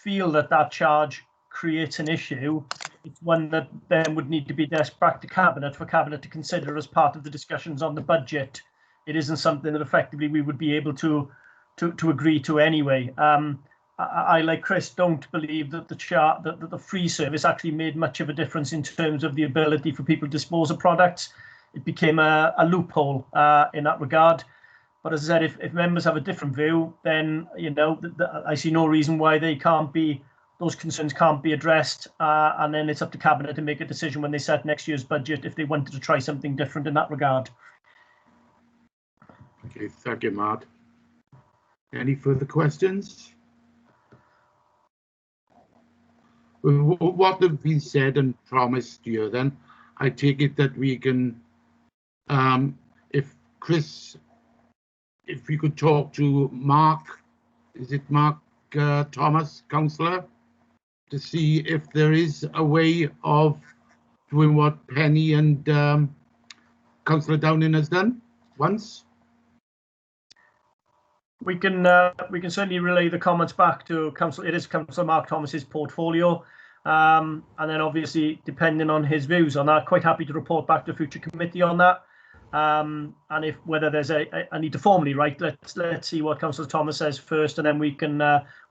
feel that charge creates an issue, it's one that then would need to be back to Cabinet for Cabinet to consider as part of the discussions on the budget. It isn't something that effectively we would be able to agree to anyway. I, like Chris, don't believe that the free service actually made much of a difference in terms of the ability for people to dispose of products. It became a loophole in that regard. But as I said, if members have a different view, then I see no reason why those concerns can't be addressed, and then it's up to Cabinet to make a decision when they set next year's budget if they wanted to try something different in that regard. Okay, thank you, Matt. Any further questions? What have been said and promised here, then, I take it that we can, if we could talk to Mark, is it Mark Thomas, councillor, to see if there is a way of doing what Penny and Councillor Downing has done once. We can certainly relay the comments back to Councillor. It is Councillor Mark Thomas's portfolio, and then obviously depending on his views on that, quite happy to report back to future committee on that. And if whether there's a need to formally write, let's see what Councillor Thomas says first, and then we can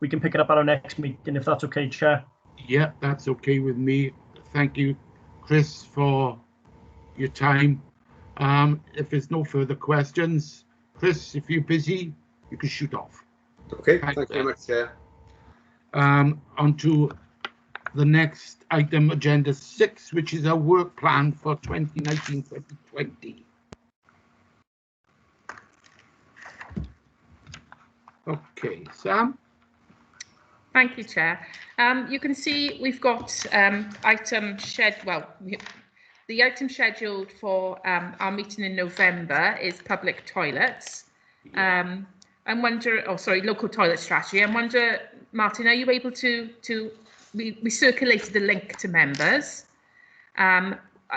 pick it up at our next meeting, if that's okay, Chair. Yeah, that's okay with me. Thank you, Chris, for your time. If there's no further questions, Chris, if you're busy, you can shoot off. Okay, thank you very much, Chair. On to the next item, agenda 6, which is our work plan for 2019-2020. Okay, Sam. Thank you, Chair. You can see we've got the item scheduled for our meeting in November is public toilets. Local toilet strategy. I wonder, Martin, are you able to we circulated a link to members.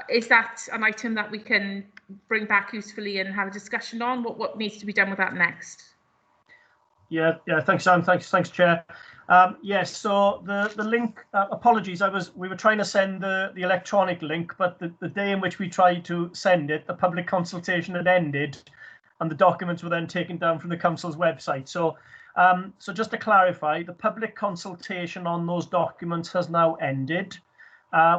Is that an item that we can bring back usefully and have a discussion on? What needs to be done with that next? Yeah. Thanks, Sam. Thanks, Chair. Yes. So the link. Apologies. We were trying to send the electronic link, but the day in which we tried to send it, the public consultation had ended, and the documents were then taken down from the council's website. So just to clarify, the public consultation on those documents has now ended.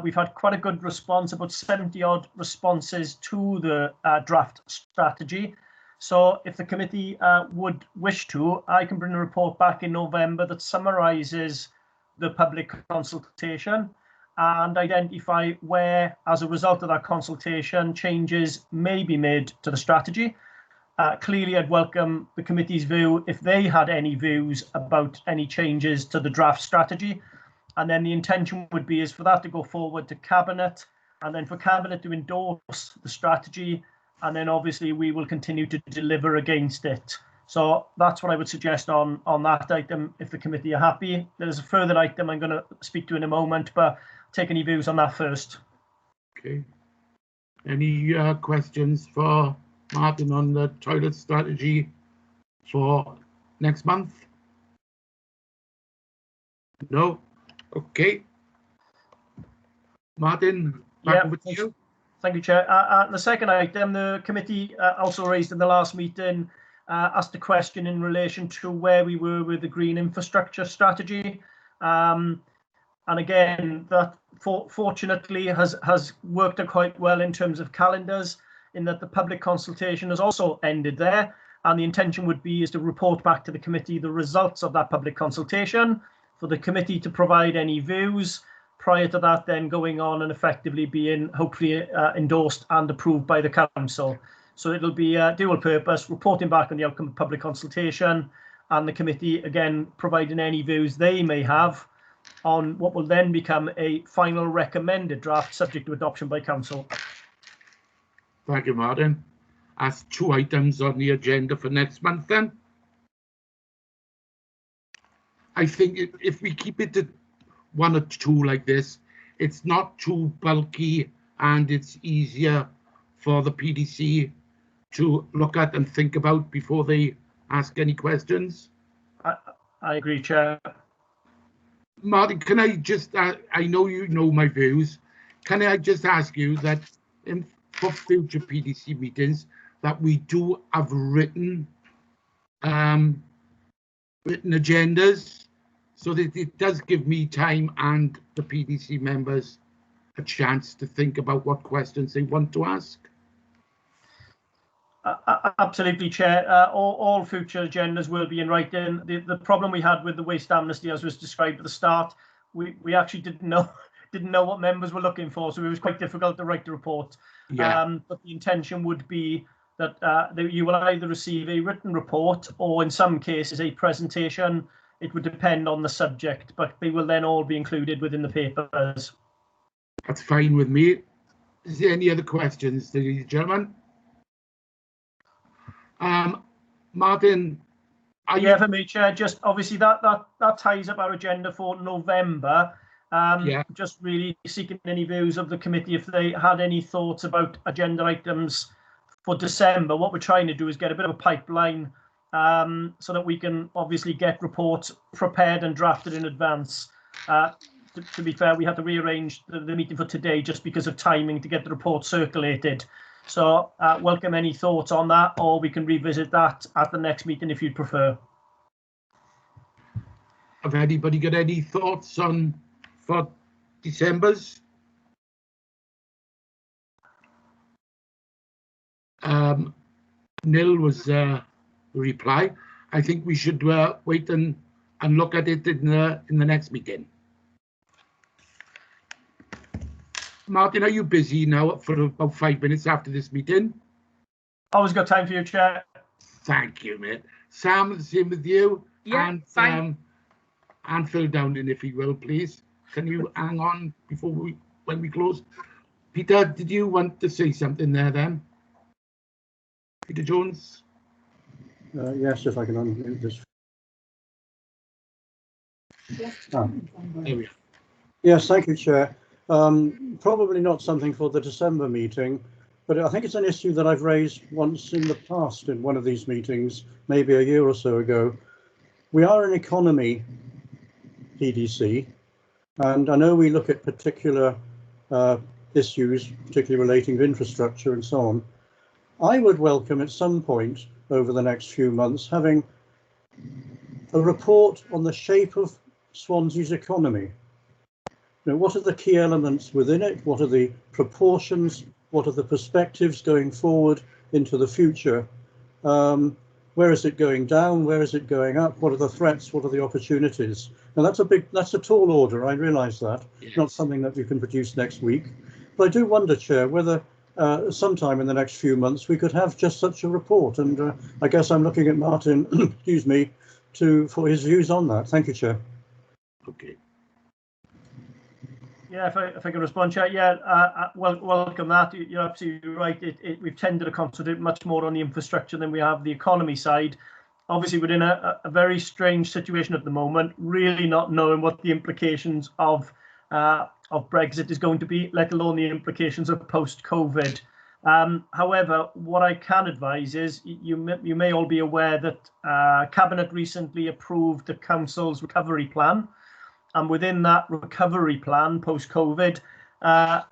We've had quite a good response, about 70 odd responses to the draft strategy. So if the committee would wish to, I can bring a report back in November that summarises the public consultation and identify where, as a result of that consultation, changes may be made to the strategy. Clearly, I'd welcome the committee's view if they had any views about any changes to the draft strategy. And then the intention would be is for that to go forward to Cabinet, and then for Cabinet to endorse the strategy. And then obviously we will continue to deliver against it. So that's what I would suggest on that item, if the committee are happy. There's a further item I'm going to speak to in a moment, but take any views on that first. Okay. Any questions for Martin on the toilet strategy for next month? No? Okay. Martin, back over to you. Thank you, Chair. The second item, the committee also raised in the last meeting, asked a question in relation to where we were with the green infrastructure strategy. And again, that fortunately has worked out quite well in terms of calendars, in that the public consultation has also ended there. And the intention would be is to report back to the committee the results of that public consultation, for the committee to provide any views, prior to that then going on and effectively being hopefully endorsed and approved by the council. So it'll be a dual purpose, reporting back on the outcome of public consultation, and the committee again providing any views they may have on what will then become a final recommended draft subject to adoption by council. Thank you, Martin. That's 2 items on the agenda for next month then. I think if we keep it to 1 or 2 like this, it's not too bulky and it's easier for the PDC to look at and think about before they ask any questions. I agree, Chair. Martin, can I just, I know you know my views, can I just ask you that for future PDC meetings that we do have written agendas, so that it does give me time and the PDC members a chance to think about what questions they want to ask? Absolutely, Chair. All future agendas will be in writing. The problem we had with the waste amnesty, as was described at the start, we actually didn't know what members were looking for, so it was quite difficult to write the report. Yeah. But the intention would be that you will either receive a written report or, in some cases, a presentation. It would depend on the subject, but they will then all be included within the papers. That's fine with me. Is there any other questions, ladies and gentlemen? Martin, for me, Chair, just obviously that ties up our agenda for November. Just really seeking any views of the committee if they had any thoughts about agenda items for December. What we're trying to do is get a bit of a pipeline so that we can obviously get reports prepared and drafted in advance. To be fair, we had to rearrange the meeting for today just because of timing to get the report circulated. So welcome any thoughts on that, or we can revisit that at the next meeting if you'd prefer. Have anybody got any thoughts on for December's? Nil was the reply. I think we should wait and look at it in the next meeting. Martin, are you busy now for about 5 minutes after this meeting? Always got time for you, Chair. Thank you, mate. Sam, the same with you. Yeah, and fine. And Phil Downing, if you will, please. Can you hang on before when we close? Peter, did you want to say something there then? Peter Jones? Yes, if I can unmute this. There we are. Yes, thank you, Chair. Probably not something for the December meeting, but I think it's an issue that I've raised once in the past in one of these meetings, maybe a year or so ago. We are an economy PDC, and I know we look at particular issues, particularly relating to infrastructure and so on. I would welcome at some point over the next few months having a report on the shape of Swansea's economy. You know, what are the key elements within it? What are the proportions? What are the perspectives going forward into the future? Where is it going down? Where is it going up? What are the threats? What are the opportunities? And that's a tall order. I realise that. Yes. Not something that we can produce next week. But I do wonder, Chair, whether sometime in the next few months we could have just such a report. And I guess I'm looking at Martin, excuse me, for his views on that. Thank you, Chair. Okay. Yeah, if I can respond, Chair. Yeah, welcome that. You're absolutely right. We've tended to concentrate much more on the infrastructure than we have the economy side. Obviously, we're in a very strange situation at the moment, really not knowing what the implications of Brexit is going to be, let alone the implications of post-COVID. However, what I can advise is you may all be aware that Cabinet recently approved the Council's recovery plan. And within that recovery plan, post-COVID,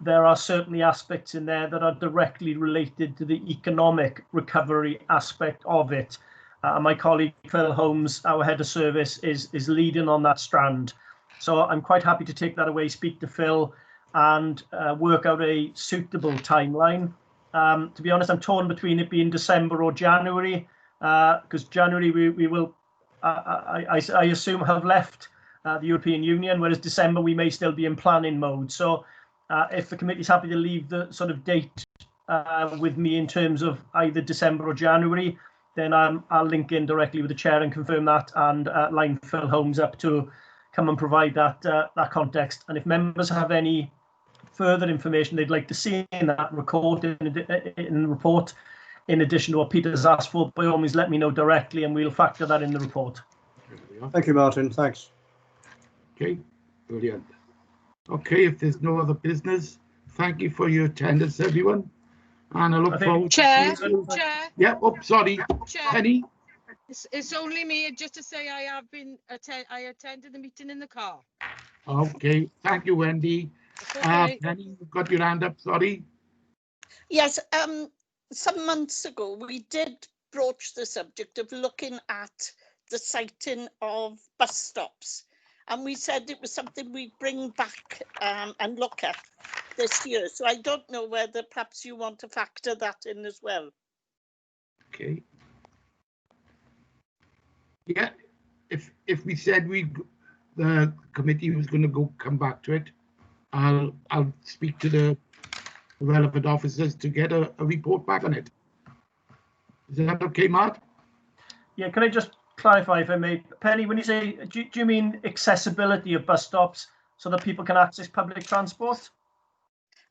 there are certainly aspects in there that are directly related to the economic recovery aspect of it. My colleague Phil Holmes, our head of service, is leading on that strand. So I'm quite happy to take that away, speak to Phil, and work out a suitable timeline. To be honest, I'm torn between it being December or January, because January we will, I assume, have left the European Union, whereas December we may still be in planning mode. So if the committee's happy to leave the sort of date with me in terms of either December or January, then I'll link in directly with the chair and confirm that, and line Phil Holmes up to come and provide that context. And if members have any further information they'd like to see in that report, in addition to what Peter's asked for, by all means let me know directly and we'll factor that in the report. Thank you, Martin. Thanks. Okay, brilliant. Okay, if there's no other business, thank you for your attendance, everyone. And I look forward Chair, to seeing you. Chair, Yeah, oh, sorry, Chair. Penny. It's only me, just to say I attended the meeting in the car. Okay, thank you, Wendy. Okay. Penny, you've got your hand up, sorry. Yes, some months ago we did broach the subject of looking at the siting of bus stops, and we said it was something we'd bring back and look at this year. So I don't know whether perhaps you want to factor that in as well. Okay. Yeah, if we said the committee was going to come back to it, I'll speak to the relevant officers to get a report back on it. Is that okay, Mark? Yeah, can I just clarify, if I may? Penny, when you say, do you mean accessibility of bus stops so that people can access public transport?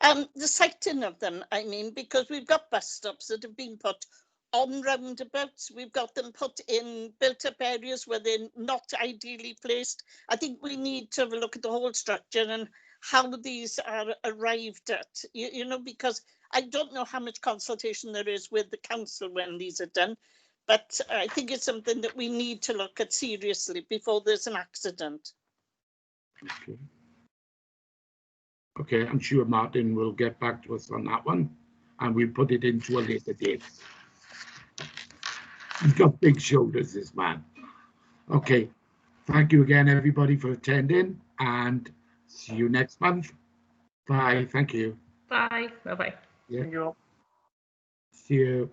The siting of them, I mean, because we've got bus stops that have been put on roundabouts. We've got them put in built-up areas where they're not ideally placed. I think we need to have a look at the whole structure and how these are arrived at, you know, because I don't know how much consultation there is with the council when these are done, but I think it's something that we need to look at seriously before there's an accident. Okay, I'm sure Martin will get back to us on that one. and we'll put it into a later date. He's got big shoulders, this man. Okay, thank you again, everybody, for attending, and see you next month. Bye. Thank you. Bye. Bye-bye. Yeah. Thank you all. See you.